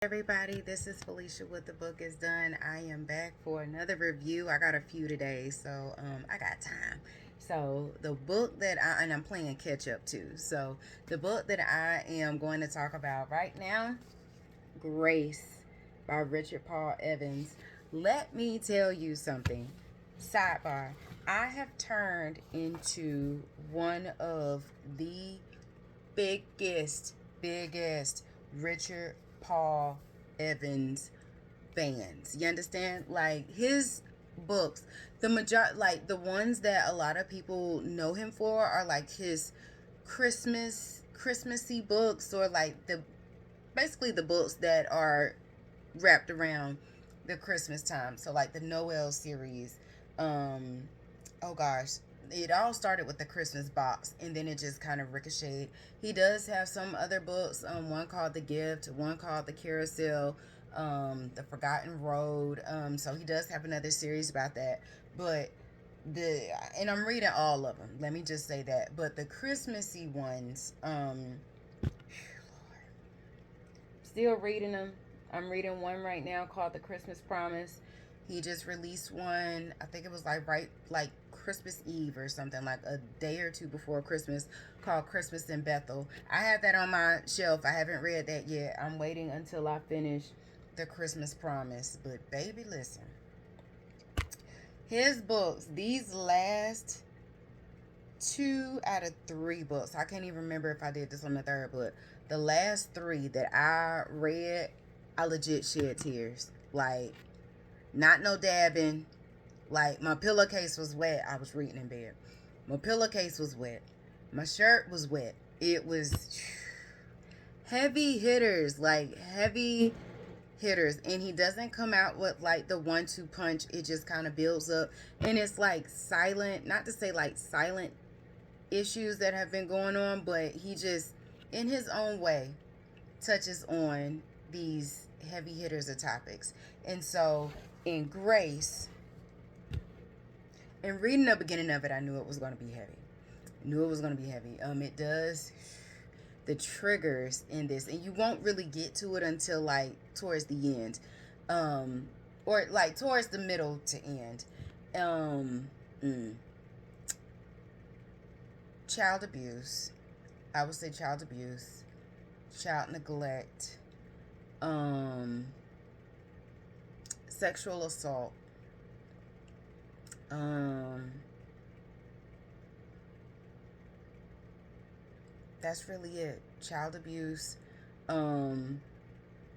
Everybody, this is Felicia with The Book Is Done. I am back for another review. I got a few today, so I got time. So the book and I'm playing catch up too. So the book that I am going to talk about right now, Grace by Richard Paul Evans. Let me tell you something. Sidebar. I have turned into one of the biggest Richard Paul Evans fans. You understand? Like his books, the like the ones that a lot of people know him for are like his Christmassy books, or like the basically the books that are wrapped around the Christmas time. So like the Noel series. Um, oh gosh, it all started with the Christmas box, and then it just kind of ricocheted. He does have some other books. One called The Gift, one called The Carousel, The Forgotten Road. So he does have another series about that. But the and I'm reading all of them. Let me just say that. But the Christmassy ones, still reading them. I'm reading one right now called The Christmas Promise. He just released one. I think it was like Christmas Eve or something, like a day or two before Christmas, called Christmas in Bethel. I have that on my shelf. I haven't read that yet. I'm waiting until I finish The Christmas Promise. But baby, listen. His books, these last two out of three books. I can't even remember if I did this on the third book. The last three that I read, I legit shed tears. Like, not no dabbing. Like, my pillowcase was wet. I was reading in bed. My pillowcase was wet. My shirt was wet. It was heavy hitters. Like, heavy hitters. And he doesn't come out with like the 1-2 punch. It just kind of builds up. And it's like silent, not to say like silent issues that have been going on, but he just, in his own way, touches on these heavy hitters of topics. And so, in Grace, in reading the beginning of it, I knew it was going to be heavy. Knew it was going to be heavy. It does the triggers in this, and you won't really get to it until like towards the end, or like towards the middle to end. Um, mm, Child abuse. I would say child abuse, child neglect, um, sexual assault, um, that's really it. Child abuse, um,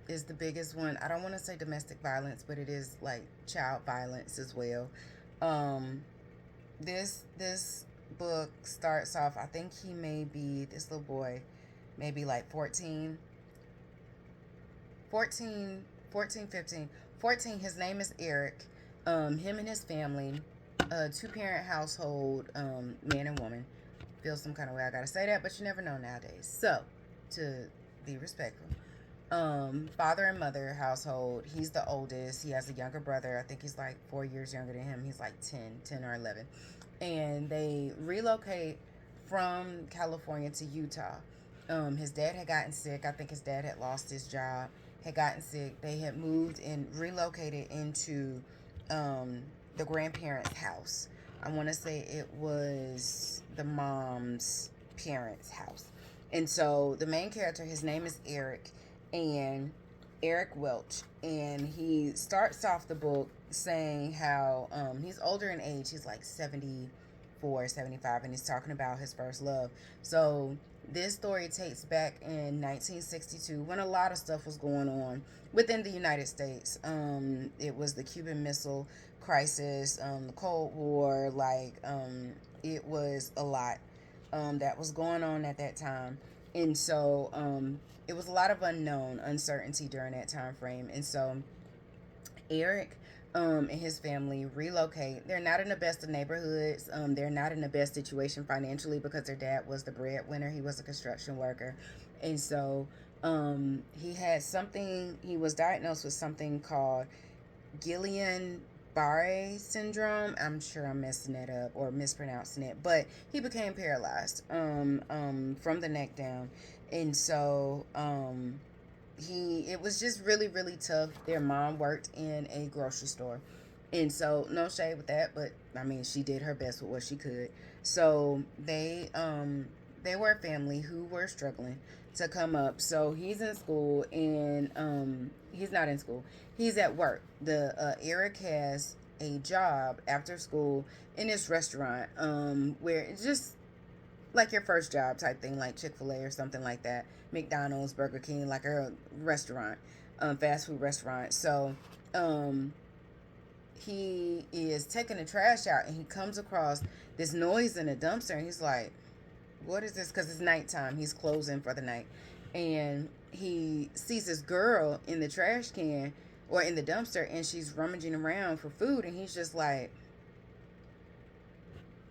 is the biggest one. I don't want to say domestic violence, but it is like child violence as well. Um, this book starts off. I think he may be this little boy, maybe like 14, 14, 14, 15, 14. His name is Eric. Him and his family, two-parent household, man and woman. Feel some kind of way I gotta say that, but you never know nowadays. So, to be respectful, father and mother household. He's the oldest. He has a younger brother. I think he's like 4 years younger than him. He's like 10 or 11. And they relocate from California to Utah. His dad had gotten sick. I think his dad had lost his job, had gotten sick. They had moved and relocated into the grandparents' house. I want to say it was the mom's parents' house. And so the main character, his name is Eric, and Eric Welch. And he starts off the book saying how he's older in age. He's like 74, 75, and he's talking about his first love. So this story takes back in 1962 when a lot of stuff was going on within the United States. It was the Cuban Missile Crisis, the Cold War. It was a lot that was going on at that time. And so it was a lot of uncertainty during that time frame. And so Eric and his family relocate. They're not in the best of neighborhoods. They're not in the best situation financially because their dad was the breadwinner. He was a construction worker. And so he was diagnosed with something called Guillain-Barré syndrome. I'm sure I'm messing that up or mispronouncing it, but he became paralyzed from the neck down. And so it was just really, really tough. Their mom worked in a grocery store. And so no shade with that, but I mean she did her best with what she could. So they were a family who were struggling to come up. So he's in school and he's not in school. He's at work. The Eric has a job after school in this restaurant where it's just like your first job type thing, like Chick-fil-A or something like that, McDonald's, Burger King, like a restaurant, fast food restaurant. So um, he is taking the trash out and he comes across this noise in a dumpster and he's like, what is this? Because it's nighttime. He's closing for the night. And he sees this girl in the trash can or in the dumpster and she's rummaging around for food and he's just like,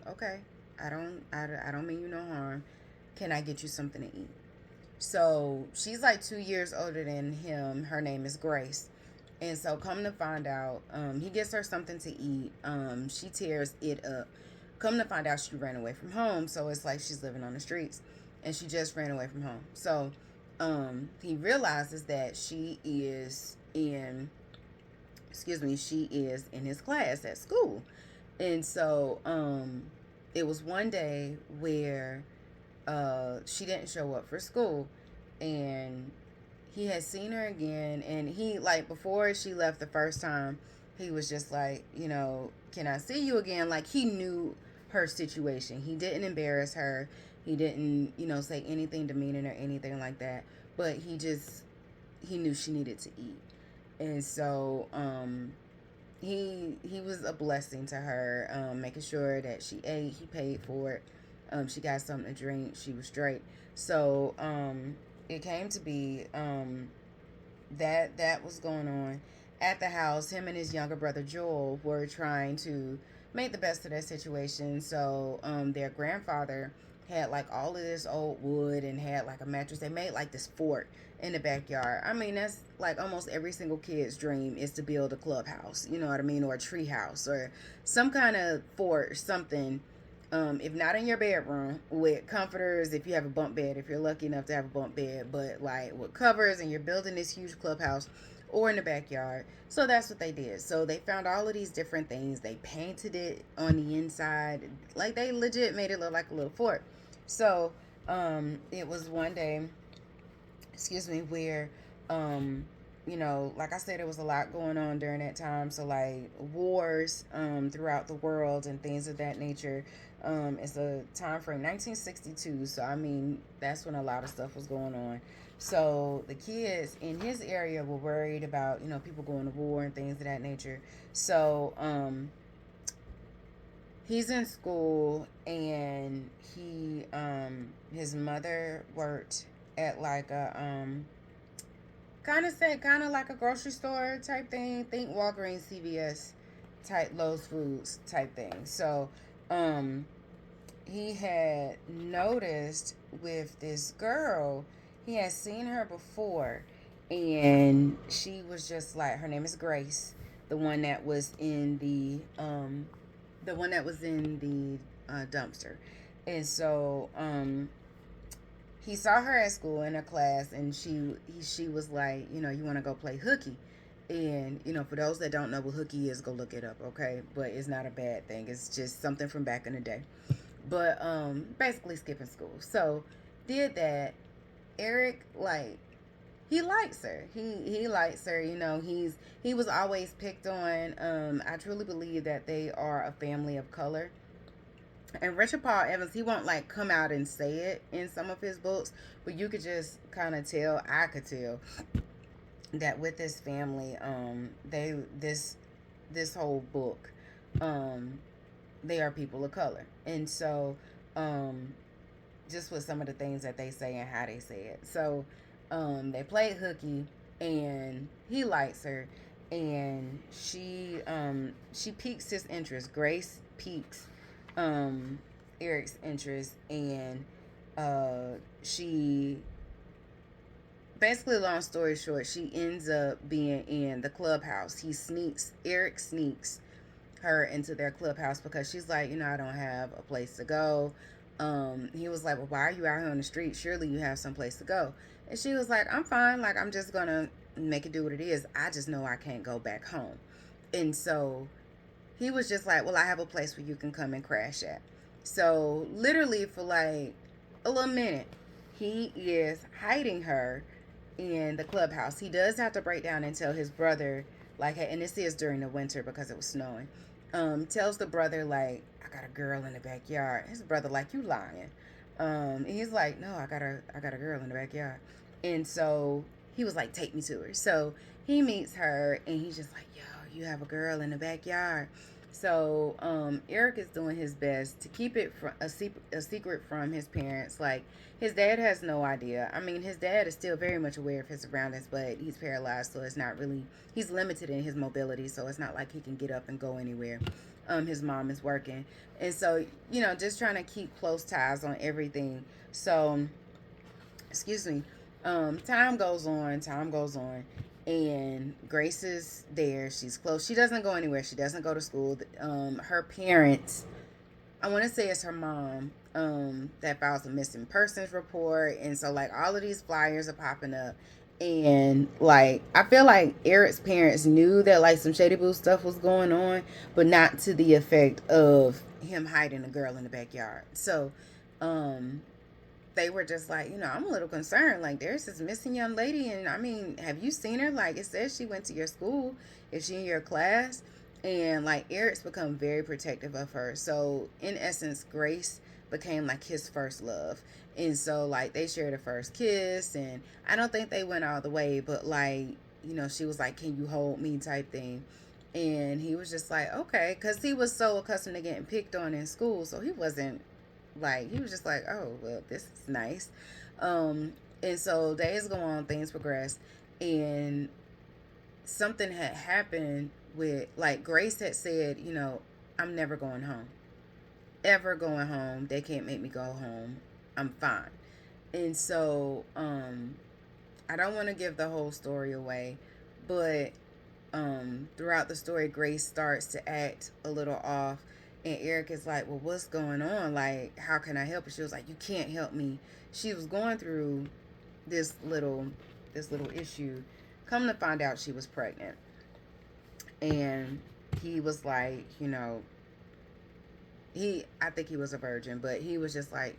okay, I don't mean you no harm. Can I get you something to eat? So she's like 2 years older than him. Her name is Grace. And so come to find out, he gets her something to eat. She tears it up. Come to find out she ran away from home. So it's like she's living on the streets. And she just ran away from home. So he realizes that she is in his class at school. And so it was one day where she didn't show up for school and he had seen her again and he like before she left the first time he was just like, can I see you again? Like he knew her situation. He didn't embarrass her. He didn't, say anything demeaning or anything like that. But he knew she needed to eat. And so he was a blessing to her, making sure that she ate. He paid for it. She got something to drink. She was straight. So it came to be that was going on at the house. Him and his younger brother Joel were trying to make the best of their situation. So their grandfather had like all of this old wood and had like a mattress. They made like this fort in the backyard. I mean, that's like almost every single kid's dream is to build a clubhouse, you know what I mean, or a tree house or some kind of fort or something. If not in your bedroom, with comforters, if you have a bunk bed, if you're lucky enough to have a bunk bed, but like with covers and you're building this huge clubhouse or in the backyard. So that's what they did. So they found all of these different things. They painted it on the inside. Like they legit made it look like a little fort. So it was one day, where like I said, there was a lot going on during that time. So like wars throughout the world and things of that nature. It's a time frame 1962. So I mean that's when a lot of stuff was going on. So the kids in his area were worried about people going to war and things of that nature. So he's in school and his mother worked at like a kind of like a grocery store type thing. Think Walgreens, CVS type, Lowe's Foods type thing. So he had noticed with this girl, he had seen her before and she was just like, her name is Grace, the one that was in the dumpster. And so he saw her at school in a class and she was like, you want to go play hooky. And for those that don't know what hooky is, go look it up, okay? But it's not a bad thing. It's just something from back in the day. But basically skipping school. So did that. Eric, like, he likes her. He likes her. He was always picked on. I truly believe that they are a family of color. And Richard Paul Evans, he won't like come out and say it in some of his books, but you could just kind of tell. I could tell that with this family, this whole book, they are people of color, and so just with some of the things that they say and how they say it. So they played hooky, and he likes her, and she piques his interest. Grace piques Eric's interest, and she basically, long story short, she ends up being in the clubhouse. Eric sneaks her into their clubhouse because she's like, I don't have a place to go. He was like, well, why are you out here on the street? Surely you have some place to go. And she was like, I'm fine. Like, I'm just going to make it do what it is. I just know I can't go back home. And so he was just like, well, I have a place where you can come and crash at. So literally for like a little minute, he is hiding her in the clubhouse. He does have to break down and tell his brother, like, and this is during the winter because it was snowing. Tells the brother, like, I got a girl in the backyard. His brother, like, you lying. And he's like, no, I got a girl in the backyard. And so he was like, take me to her. So he meets her and he's just like, yo, you have a girl in the backyard. So Eric is doing his best to keep it a secret from his parents. Like, his dad has no idea. I mean, his dad is still very much aware of his surroundings, but he's paralyzed, so it's not really, he's limited in his mobility, so it's not like he can get up and go anywhere. His mom is working. And so, just trying to keep close ties on everything. So, excuse me, time goes on, and Grace is there. She's close. She doesn't go anywhere. She doesn't go to school. Her parents, I want to say it's her mom, that files a missing persons report. And so, like, all of these flyers are popping up. And, like, I feel like Eric's parents knew that, like, some Shady Boo stuff was going on, but not to the effect of him hiding a girl in the backyard. So, um, they were just like, I'm a little concerned. Like, there's this missing young lady, and I mean, have you seen her? Like, it says she went to your school. Is she in your class? And like, Eric's become very protective of her. So in essence, Grace became like his first love. And so like they shared a first kiss, and I don't think they went all the way, but like, she was like, can you hold me type thing. And he was just like, okay, because he was so accustomed to getting picked on in school, so he wasn't like, he was just like, oh, well, this is nice. And so days go on, things progress, and something had happened with, like, Grace had said, I'm never going home. Ever going home. They can't make me go home. I'm fine. And so, I don't want to give the whole story away, but throughout the story, Grace starts to act a little off. And Eric is like, well, what's going on? Like, how can I help her? She was like, you can't help me. She was going through this little issue. Come to find out, she was pregnant. And he was like, I think he was a virgin, but he was just like,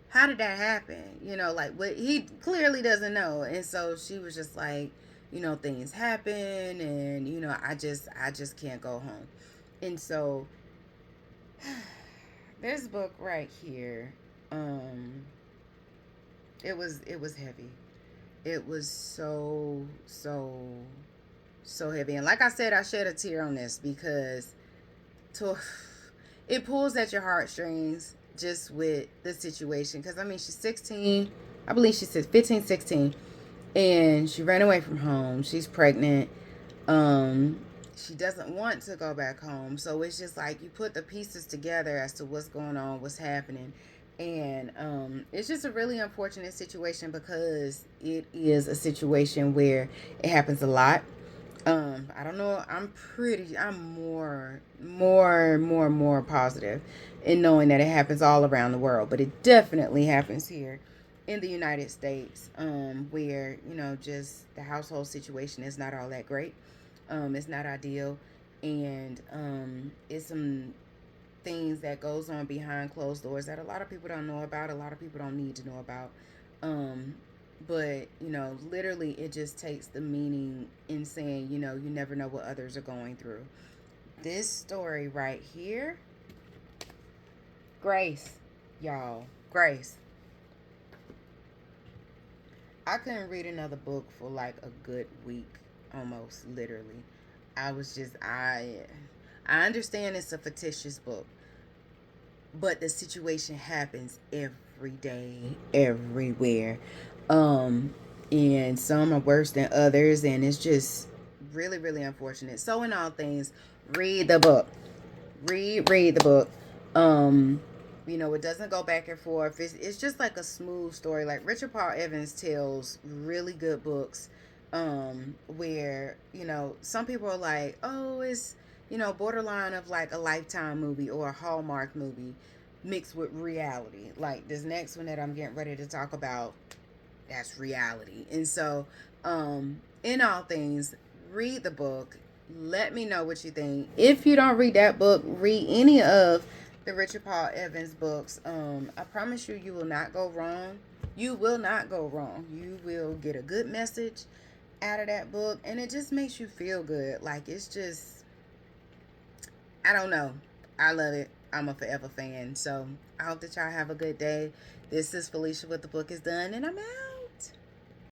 how did that happen? Like, what, he clearly doesn't know. And so she was just like, things happen, and I just can't go home. And so this book right here, it was heavy. It was so heavy. And like I said, I shed a tear on this because to it pulls at your heartstrings just with the situation. Because I mean, she's 16. I believe she said 15, 16, and she ran away from home. She's pregnant. Um, she doesn't want to go back home. So it's just like you put the pieces together as to what's going on, what's happening. And it's just a really unfortunate situation because it is a situation where it happens a lot. I don't know. I'm more positive in knowing that it happens all around the world, but it definitely happens here in the United States, where, just the household situation is not all that great. It's not ideal. And it's some things that goes on behind closed doors that a lot of people don't know about, a lot of people don't need to know about. Um, but, literally it just takes the meaning in saying, you never know what others are going through. This story right here, Grace, y'all, Grace. I couldn't read another book for like a good week, almost literally. I was just I understand it's a fictitious book, but the situation happens every day, everywhere. Um, and some are worse than others, and it's just really, really unfortunate. So, in all things, read the book. Read the book. Um, it doesn't go back and forth. It's just like a smooth story. Like Richard Paul Evans tells really good books, where, some people are like, oh, it's, borderline of like a Lifetime movie or a Hallmark movie. mixed with reality. Like this next one that I'm getting ready to talk about, that's reality. And so, in all things, read the book. Let me know what you think. If you don't read that book, read any of the Richard Paul Evans books. I promise you, you will not go wrong. You will not go wrong. You will get a good message out of that book, and it just makes you feel good. Like it's just, I don't know. I love it. I'm a forever fan. So I hope that y'all have a good day. This is Felicia with The Book Is Done, and I'm out.